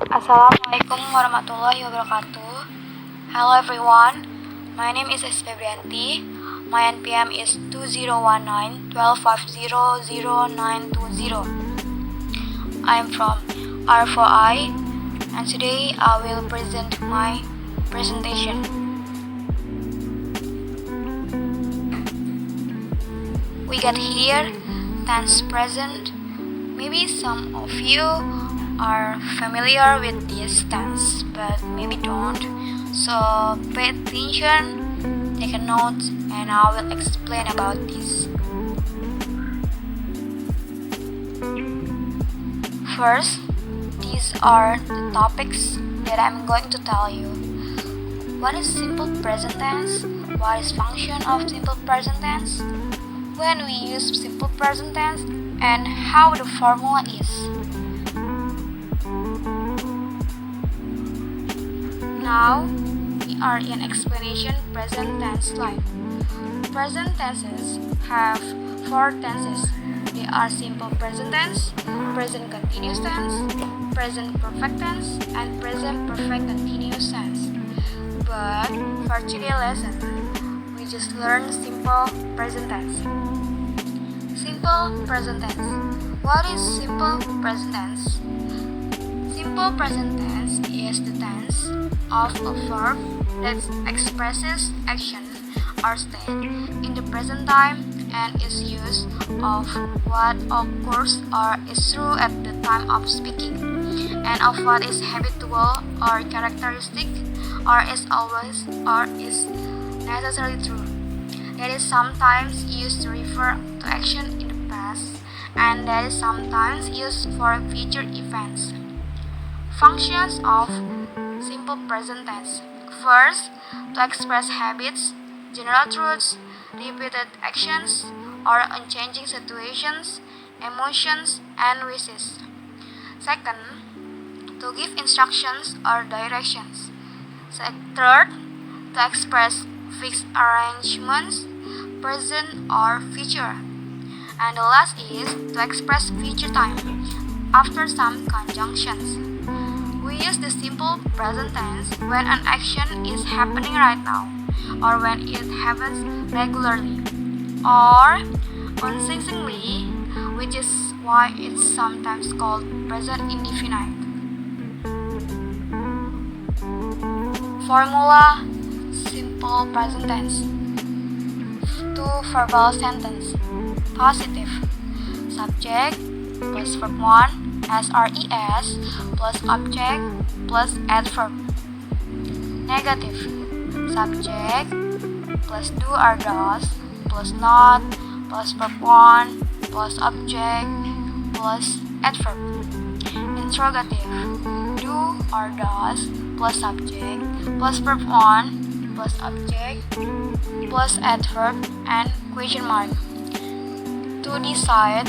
Assalamualaikum warahmatullahi wabarakatuh. Hello everyone, my name is Euis Febrianti. My NPM is 2019-1250-0920. I am from R4I and today I will present my presentation. We get here tense present. Maybe some of you are familiar with this tense, but maybe don't. So pay attention, take a note, and I will explain about this. First, these are the topics that I'm going to tell you. What is simple present tense? What is function of simple present tense? When we use simple present tense, and how the formula is. Now, we are in explanation present tense slide. Present tenses have 4 tenses. They are simple present tense, present continuous tense, present perfect tense, and present perfect continuous tense. But for today's lesson, we just learn simple present tense. Simple present tense. What is simple present tense? Simple present tense is the tense of a verb that expresses action or state in the present time and is used of what occurs or is true at the time of speaking, and of what is habitual or characteristic or is always or is necessarily true. That is sometimes used to refer to action in the past, and that is sometimes used for future events. Functions of simple present tense. First, to express habits, general truths, repeated actions, or unchanging situations, emotions, and wishes. Second, to give instructions or directions. Third, to express fixed arrangements, present or future. And the last is to express future time after some conjunctions. We use the simple present tense when an action is happening right now, or when it happens regularly, or unceasingly, which is why it's sometimes called present indefinite. Formula: simple present tense. 2 verbal sentence. Positive. Subject plus verb 1 SRES plus object plus adverb. Negative. Subject plus do or does plus not plus verb 1 plus object plus adverb. Interrogative. Do or does plus subject plus verb 1 plus object plus adverb and question mark. To decide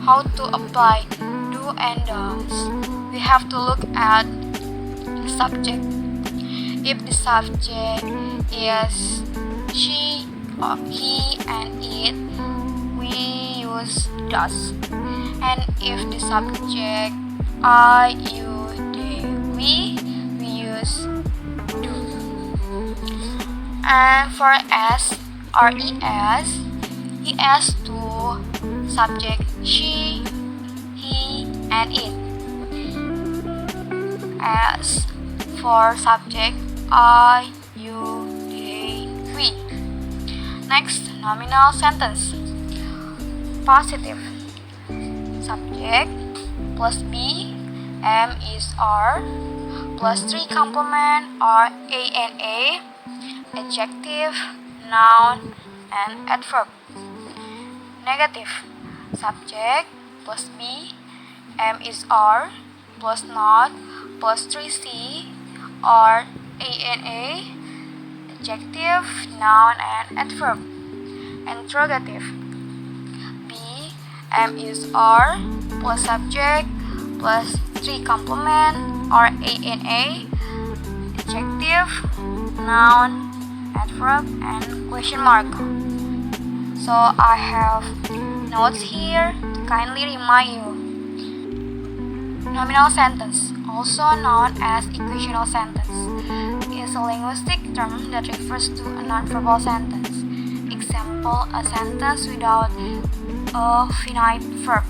how to apply do and does, we have to look at the subject. If the subject is she, or he, and it, we use does. And if the subject I, you, they, we use do. And for S or ES to subject she, he, and it. As for subject I, you, they, we. Next, nominal sentence. Positive. Subject plus be, am is are, plus 3 complement or ana, adjective, noun, and adverb. Negative. Subject plus be, am is are, plus not, plus 3c or ana, adjective, noun, and adverb. Interrogative. Be, am is are, plus subject, plus 3 complement or ana, adjective, noun, adverb, and question mark. So I have notes here to kindly remind you. Nominal sentence also known as equational sentence, is a linguistic term that refers to a nonverbal sentence. Example, a sentence without a finite verb.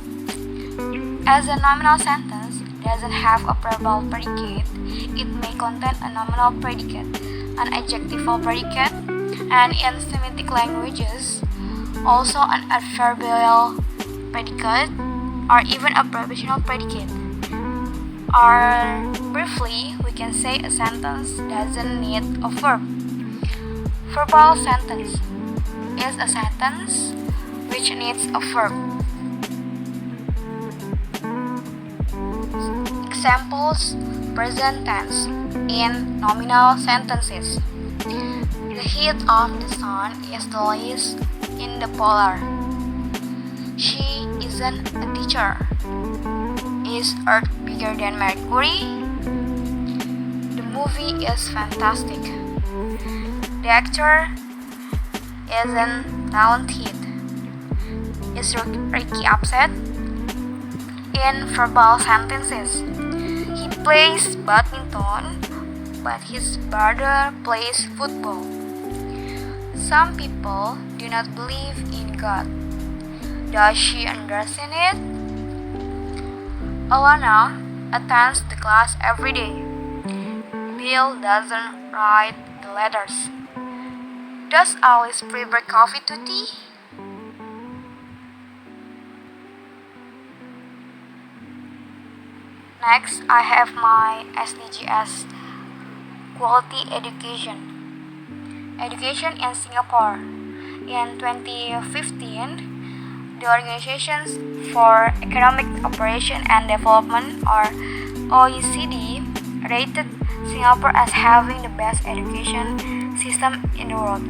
As a nominal sentence doesn't have a verbal predicate, it may contain a nominal predicate, an adjectival predicate, and in Semitic languages, also an adverbial predicate or even a prepositional predicate. Or briefly, we can say a sentence doesn't need a verb. Verbal sentence is a sentence which needs a verb. Examples: present tense in nominal sentences. The heat of the sun is the least in the polar. She isn't a teacher. Is Earth bigger than Mercury? The movie is fantastic. The actor isn't talented. Is Ricky upset? In verbal sentences, he plays badminton, but his brother plays football. Some people do not believe in God. Does she understand it? Alana attends the class every day. Bill doesn't write the letters. Does Alice prefer coffee to tea? Next, I have my SDGs, quality education. Education in Singapore. In 2015, the Organizations for Economic Cooperation and Development, or OECD, rated Singapore as having the best education system in the world.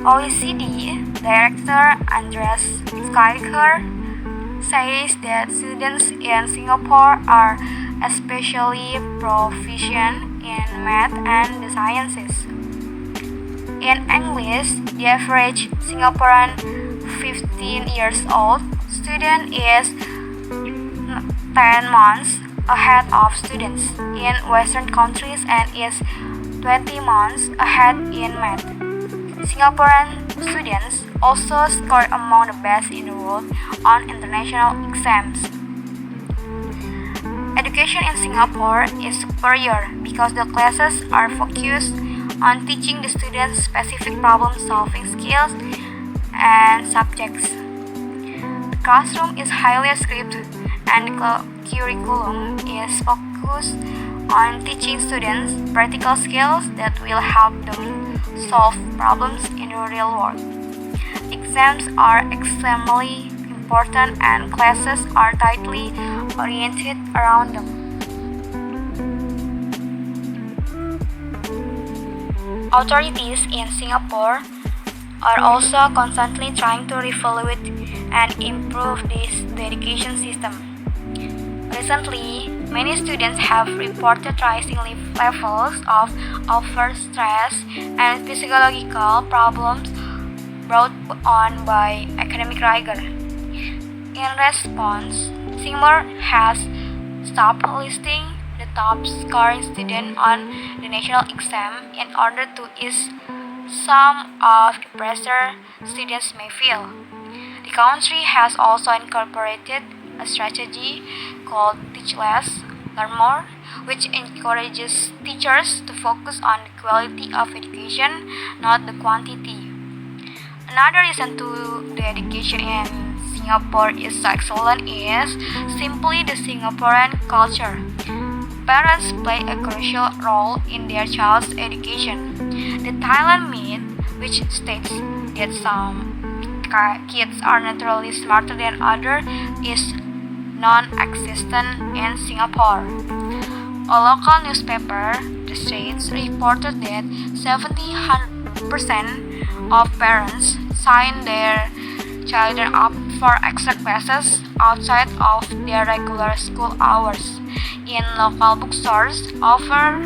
OECD Director Andreas Schleicher says that students in Singapore are especially proficient in math and the sciences. In English, the average Singaporean 15 years old student is 10 months ahead of students in Western countries and is 20 months ahead in math. Singaporean students also score among the best in the world on international exams. Education in Singapore is superior because the classes are focused on teaching the students specific problem-solving skills and subjects. The classroom is highly scripted and the curriculum is focused on teaching students practical skills that will help them solve problems in the real world. Exams are extremely important and classes are tightly oriented around them. Authorities in Singapore are also constantly trying to reevaluate and improve the education system. Recently, many students have reported rising levels of overstress and physiological problems brought on by academic rigor. In response, Singapore has stopped listing the top scoring student on the national exam in order to ease some of the pressure students may feel. The country has also incorporated a strategy called Teach Less, Learn More, which encourages teachers to focus on the quality of education, not the quantity. Another reason to the education in Singapore is so excellent is simply the Singaporean culture. Parents play a crucial role in their child's education. The Thailand myth, which states that some kids are naturally smarter than others, is non-existent in Singapore. A local newspaper, The Straits, reported that 70% of parents sign their children up for extra classes outside of their regular school hours. In local bookstores, over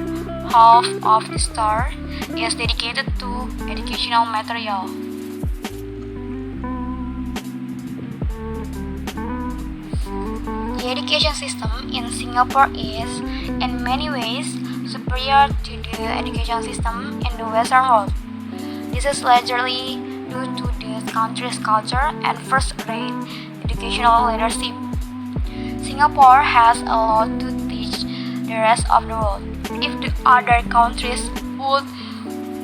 half of the store is dedicated to educational material. The education system in Singapore is, in many ways, superior to the education system in the Western world. This is largely due to the country's culture and first-rate educational leadership. Singapore has a lot to teach the rest of the world. If the other countries would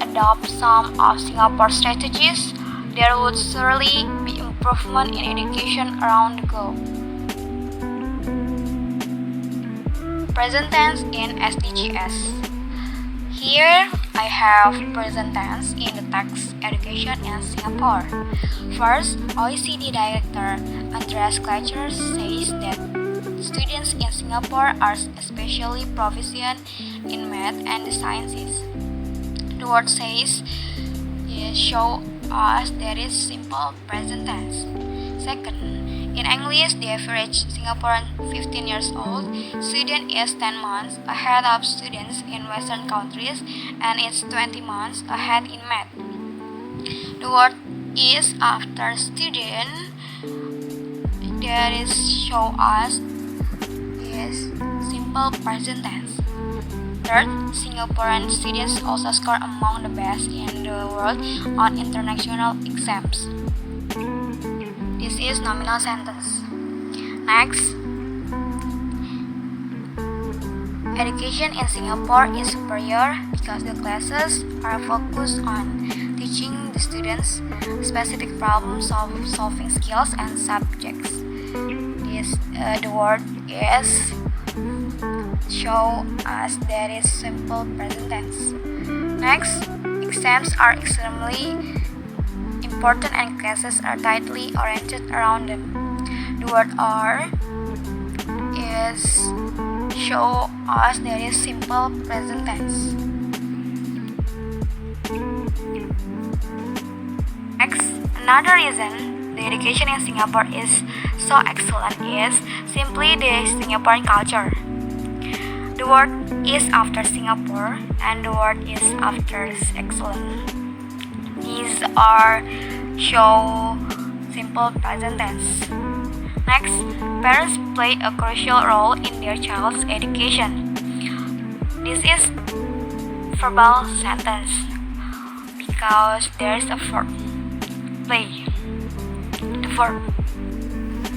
adopt some of Singapore's strategies, there would surely be improvement in education around the globe. Present tense in SDGs. Here I have present tense in the text education in Singapore. First, OECD Director Andreas Kleicher says that students in Singapore are especially proficient in math and the sciences. The word says show us that it's simple present tense. Second, in English, the average Singaporean 15 years old student is 10 months ahead of students in Western countries and is 20 months ahead in math. The word is after student, that is show us is simple present tense. Third, Singaporean students also score among the best in the world on international exams. This is nominal sentence. Next, education in Singapore is superior because the classes are focused on teaching the students specific problem solving skills and subjects. The word is show us that is simple present tense. Next, exams are extremely important and classes are tightly oriented around them. The word are is show us that is simple present tense. Next, another reason the education in Singapore is so excellent is simply the Singaporean culture. The word is after Singapore and the word is after excellent. These are show simple present tense. Next, parents play a crucial role in their child's education. This is verbal sentence because there is a verb. Play. The verb.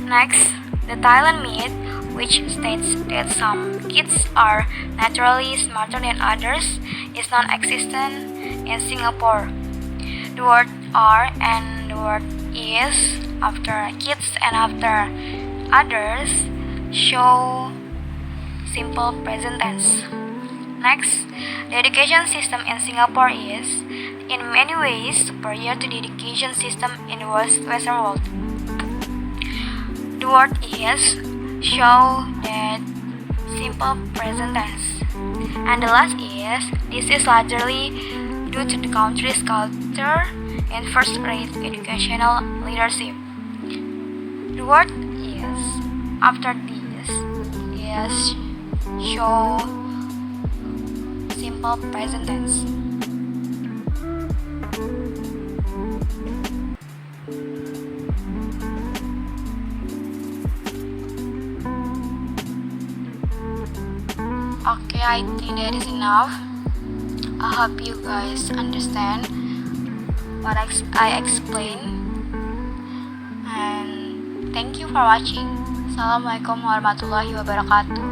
Next, the Thailand myth, which states that some kids are naturally smarter than others, is non-existent in Singapore. The word are and the word is after kids and after others show simple present tense. Next, the education system in Singapore is, in many ways, superior to the education system in the Western world. The word is show that simple present tense. And the last is, this is largely due to the country's culture and first-rate educational leadership. The word is after this is show simple present tense. Okay, I think that is enough. I hope you guys understand what I explained. And thank you for watching. Assalamualaikum warahmatullahi wabarakatuh.